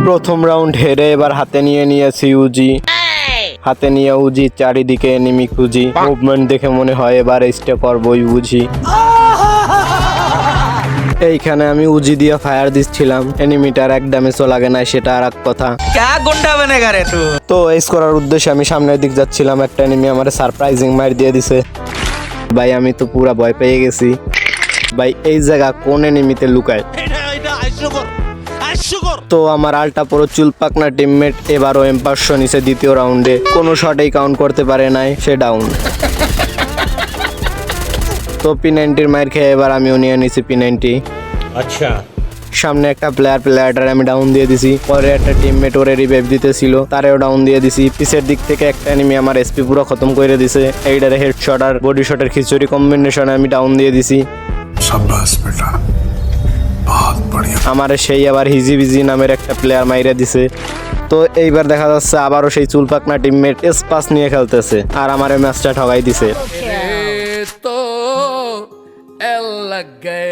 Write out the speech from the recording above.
প্রথম রাউন্ড হেরে এবার হাতে নিয়ে নিয়েছি উজি। হাতে নিয়ে উজি চারিদিকে এনিমি খুঁজি। মুভমেন্ট দেখে মনে হয় এবার স্টে করবই বুঝি। এইখানে আমি উজি দিয়ে ফায়ার দিচ্ছিলাম, এনিমিটার এক ড্যামেজও লাগে না, সেটা আর এক কথা। তো এস করার উদ্দেশ্যে আমি সামনের দিক যাচ্ছিলাম, একটা এনিমি আমার সারপ্রাইজিং মার দিয়ে দিছে। ভাই আমি তো পুরা ভয় পেয়ে গেছি। ভাই এই জায়গা কোন এনিমিতে লুকায়। তো আমার আলটা পুরো চুলপাকনা টিমমেট এবারও এম্পারশো নিছে দ্বিতীয় রাউন্ডে, কোনো শটেই কাউন্ট করতে পারে নাই, সে ডাউন। তো P90 মাইর খেয়ে এবার আমিও নিয়ে নিছি P90। अच्छा সামনে একটা প্লেয়ারটার আমি ডাউন দিয়ে দিছি, পরে একটা টিমমেট ওরে রিভাইভ দিতেছিল, তারেও ডাউন দিয়ে দিছি। পিছের দিক থেকে একটা এনিমি আমার এসপি পুরো খতম করে দিছে। এইটারে হেডশট আর বডি শটের খিচুড়ি কম্বিনেশনে আমি ডাউন দিয়ে দিছি। शाबाश बेटा बहुत बढ़िया। আমার সেই আবার হিজি বিজি নামের একটা প্লেয়ার মাইরে দিছে। তো এইবার দেখা যাচ্ছে আবারও সেই চুলপাকনা টিমমেট এসপাস নিয়ে খেলতেছে আর আমার ম্যাচটা ঠগাই দিছে। तो एल लग गए।